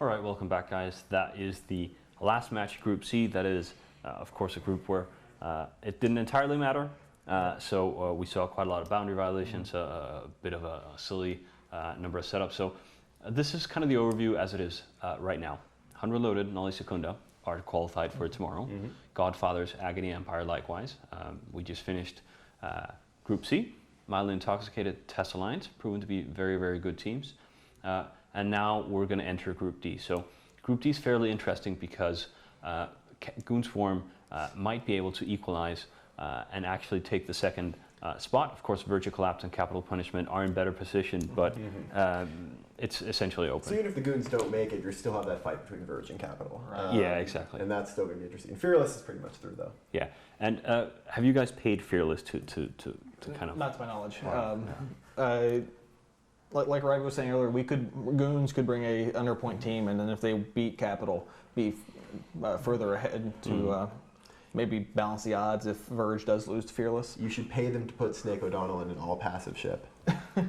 All right, welcome back, guys. That is the last match, Group C. That is, of course, a group where it didn't entirely matter. So we saw quite a lot of boundary violations, a bit of a silly number of setups. So this is kind of the overview as it is right now. Unreloaded, Nolly Secunda are qualified for tomorrow. Godfathers, Agony Empire likewise. We just finished Group C. Mildly Intoxicated, Test Alliance, proven to be very, very good teams. And now we're going to enter Group D. So Group D is fairly interesting because Goonswarm might be able to equalize and actually take the second spot. Of course, Virtue Collapse and Capital Punishment are in better position, but it's essentially open. So even if the Goons don't make it, you still have that fight between Verge and Capital. Yeah, exactly. And that's still going to be interesting. Fearless is pretty much through, though. Yeah. And have you guys paid Fearless to kind of... Not to my knowledge. Like Rai was saying earlier, Goons could bring a underpoint team, and then if they beat Capital, be further ahead to maybe balance the odds if Verge does lose to Fearless. You should pay them to put Snake O'Donnell in an all-passive ship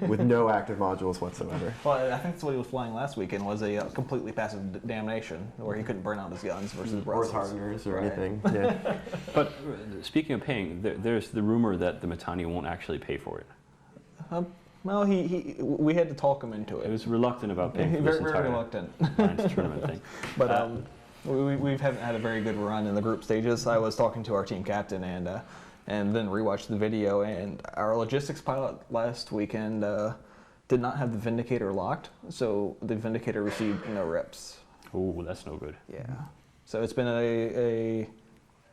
with no active modules whatsoever. Well, I think that's what he was flying last weekend, was a completely passive damnation, where he couldn't burn out his guns versus Or Hardeners or anything. Yeah. But speaking of paying, there's the rumor that the Mittani won't actually pay for it. Well, we had to talk him into it. He was reluctant about paying for very, this very entire reluctant. Alliance tournament thing. But we haven't had a very good run in the group stages. I was talking to our team captain and then rewatched the video, and our logistics pilot last weekend did not have the Vindicator locked, so the Vindicator received no reps. Oh, that's no good. Yeah. So it's been a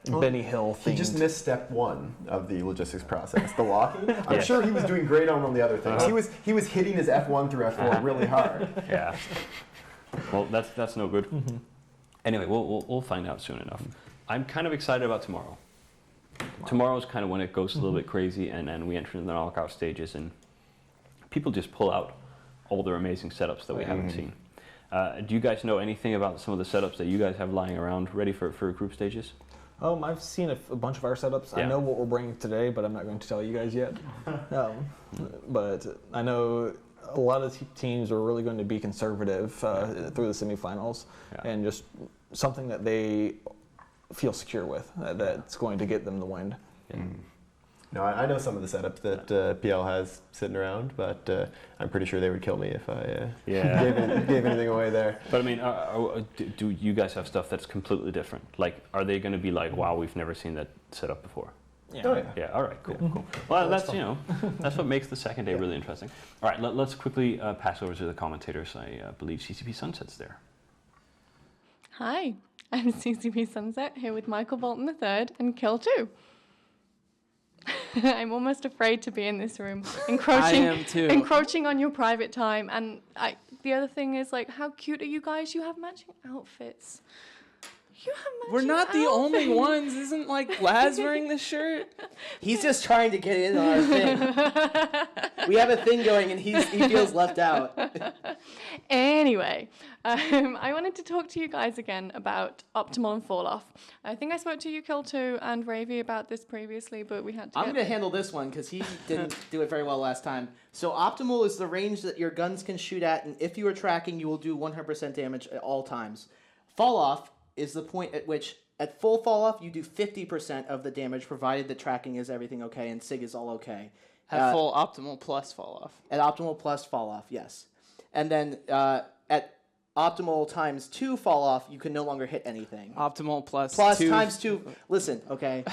Benny Hill thing. He just missed step one of the logistics process, the locking. I'm sure he was doing great on the other things. He was hitting his F1 through F4 really hard. Yeah. Well, that's no good. Anyway, we'll find out soon enough. I'm kind of excited about tomorrow. Tomorrow's kind of when it goes a little bit crazy, and we enter the knockout stages, and people just pull out all their amazing setups that we haven't seen. Do you guys know anything about some of the setups that you guys have lying around ready for group stages? I've seen a bunch of our setups. Yeah. I know what we're bringing today, but I'm not going to tell you guys yet. But I know a lot of teams are really going to be conservative through the semifinals, and just something that they feel secure with, that's going to get them the win. No, I know some of the setups that PL has sitting around, but I'm pretty sure they would kill me if I gave anything away there. But I mean, do you guys have stuff that's completely different? Like, are they going to be like, wow, we've never seen that setup before? Yeah. Oh, yeah. Yeah, all right, cool. Well, that's that's what makes the second day really interesting. All right, let's quickly pass over to the commentators. I believe CCP Sunset's there. Hi, I'm CCP Sunset here with Michael Bolton III and Kill2. I'm almost afraid to be in this room, encroaching on your private time. And the other thing is, like, how cute are you guys? You have matching outfits. We're not the only ones. Isn't like Laz wearing this shirt? He's just trying to get in on our thing. We have a thing going, and he feels left out. Anyway, I wanted to talk to you guys again about Optimal and Fall Off. I think I spoke to you, Kill2, and Ravy about this previously, but we had to I'm going to handle this one because he didn't do it very well last time. So Optimal is the range that your guns can shoot at, and if you are tracking, you will do 100% damage at all times. Fall Off is the point at which, at full fall off, you do 50% of the damage, provided the tracking is everything okay and SIG is all okay. At full optimal plus fall off. At optimal plus fall off, yes. And then at optimal times 2 fall off, you can no longer hit anything. Optimal plus 2. times 2. Listen, okay.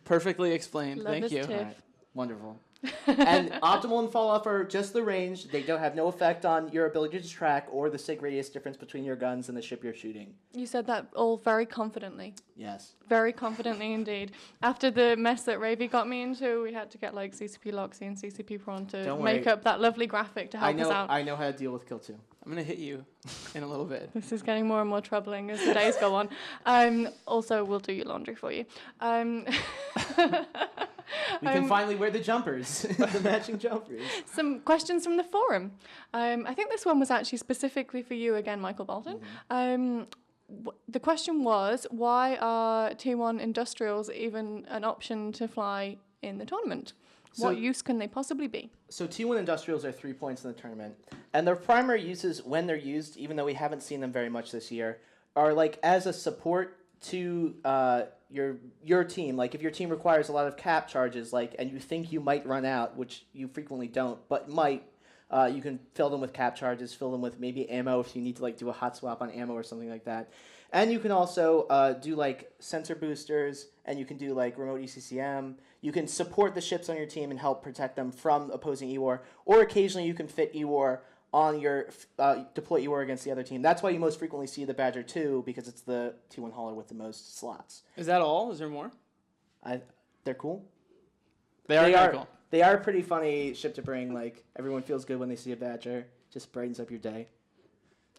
Perfectly explained. Love Thank you. Right. Wonderful. And optimal and fall off are just the range. They don't have no effect on your ability to track or the SIG radius difference between your guns and the ship you're shooting. You said that all very confidently. Yes. Very confidently indeed. After the mess that Ravy got me into, we had to get like CCP Loxy and CCP Prawn to make up that lovely graphic to help us out. I know how to deal with Kill2. I'm going to hit you in a little bit. This is getting more and more troubling as the days go on. Also, we'll do your laundry for you. We can finally wear the jumpers, the matching jumpers. Some questions from the forum. I think this one was actually specifically for you again, Michael Bolton. The question was, why are T1 industrials even an option to fly in the tournament? What use can they possibly be? So T1 Industrials are 3 points in the tournament, and their primary uses when they're used, even though we haven't seen them very much this year, are like as a support to your team. Like if your team requires a lot of cap charges, like and you think you might run out, which you frequently don't, but might, you can fill them with cap charges, fill them with maybe ammo if you need to like do a hot swap on ammo or something like that. And you can also do like sensor boosters, and you can do like remote ECCM. You can support the ships on your team and help protect them from opposing EWAR, or occasionally you can fit EWAR on your deploy EWAR against the other team. That's why you most frequently see the Badger 2, because it's the T1 hauler with the most slots. Is that all? Is there more? They're cool. They are cool. They are a pretty funny ship to bring. Like everyone feels good when they see a Badger. Just brightens up your day.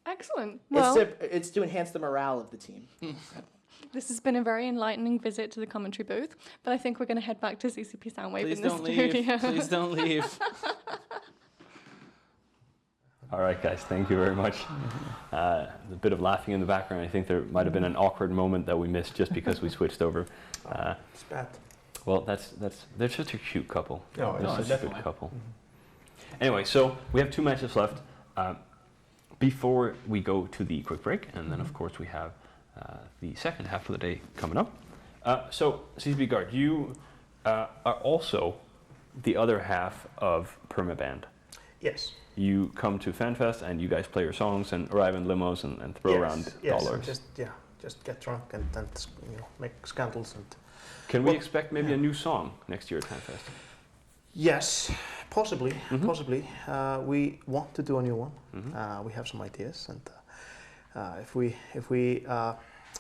Excellent. Well, it's to enhance the morale of the team. This has been a very enlightening visit to the commentary booth, but I think we're going to head back to CCP Soundwave Please in the don't studio. leave. Please don't leave. All right, guys, thank you very much. A bit of laughing in the background. I think there might have been an awkward moment that we missed just because we switched over. It's bad. Well, they're such a cute couple. No, they're such definitely. a good couple. Anyway, so we have 2 matches left. Before we go to the quick break, and then of course we have the second half of the day coming up. So, CCP Guard, you are also the other half of Permaband. Yes. You come to FanFest and you guys play your songs and arrive in limos and throw around dollars. Just get drunk and make scandals and. Can we expect maybe a new song next year at FanFest? Yes, possibly. Mm-hmm. Possibly. We want to do a new one. Mm-hmm. We have some ideas, and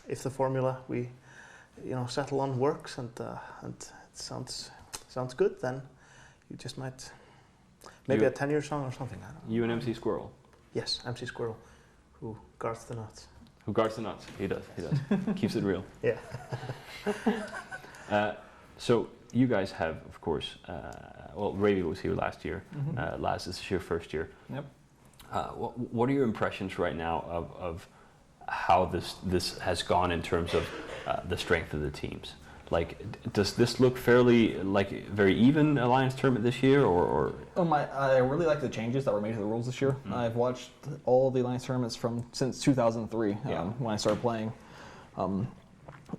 if the formula we settle on works and it sounds good, then you just might maybe a 10-year song or something. I don't know. You and MC Squirrel. Yes, MC Squirrel, who guards the nuts. Who guards the nuts? He does. Keeps it real. Yeah. So you guys have, of course, Ravy was here last year. Laz, this is your first year. Yep. What are your impressions right now of how this has gone in terms of the strength of the teams? Like, does this look fairly very even Alliance tournament this year, or? I really like the changes that were made to the rules this year. I've watched all the Alliance tournaments since 2003 when I started playing.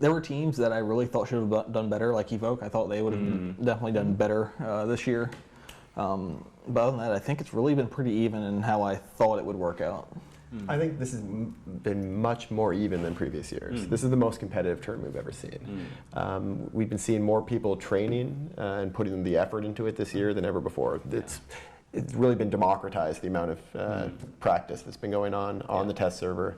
There were teams that I really thought should have done better, like Evoke. I thought they would have definitely done better this year. But other than that, I think it's really been pretty even in how I thought it would work out. I think this has been much more even than previous years. This is the most competitive tournament we've ever seen. We've been seeing more people training and putting the effort into it this year than ever before. It's really been democratized, the amount of practice that's been going on the test server.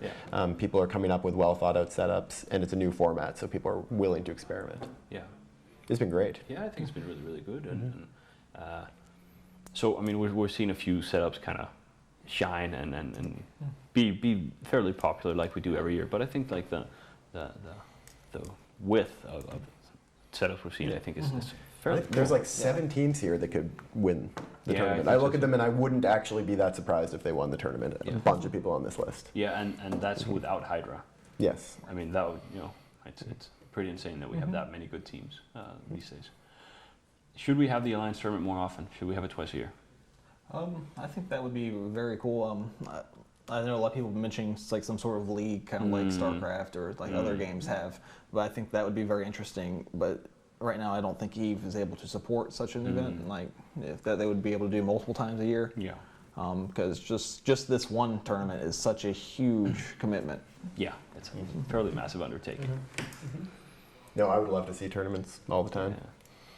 People are coming up with well thought out setups, and it's a new format, so people are willing to experiment. Yeah. It's been great. Yeah, I think it's been really, really good. And so, I mean, we're seeing a few setups kind of shine and be fairly popular like we do every year. But I think like the width of setups we've seen, I think is fairly. There's like 7 teams here that could win the tournament. I look at them and I wouldn't actually be that surprised if they won the tournament. A bunch of people on this list. Yeah, and that's without Hydra. Yes. I mean, that would, it's pretty insane that we have that many good teams these days. Should we have the Alliance tournament more often? Should we have it twice a year? I think that would be very cool. I know a lot of people mentioning like some sort of league, kind of like StarCraft or like other games have, but I think that would be very interesting. But right now, I don't think EVE is able to support such an event. And like if that they would be able to do multiple times a year. Yeah. Because just this one tournament is such a huge commitment. Yeah, it's a fairly massive undertaking. No, I would love to see tournaments all the time. Yeah.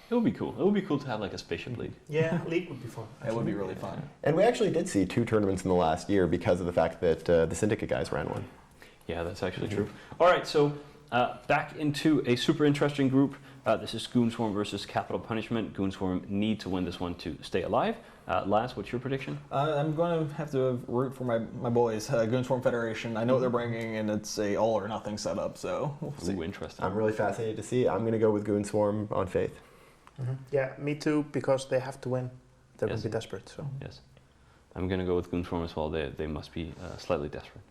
It would be cool. It would be cool to have like a spaceship league. Yeah, league would be fun. It would be really fun. And we actually did see 2 tournaments in the last year because of the fact that the Syndicate guys ran one. Yeah, that's actually true. All right, so back into a super interesting group. This is Goonswarm versus Capital Punishment. Goonswarm need to win this one to stay alive. Laz, what's your prediction? I'm going to have to root for my boys, Goonswarm Federation. I know what they're bringing, and it's a all or nothing setup, so we'll see. Ooh, interesting. I'm really fascinated to see. I'm going to go with Goonswarm on faith. Yeah, me too, because they have to win. They're going to be desperate. So yes, I'm going to go with Goonswarm as well. They must be slightly desperate.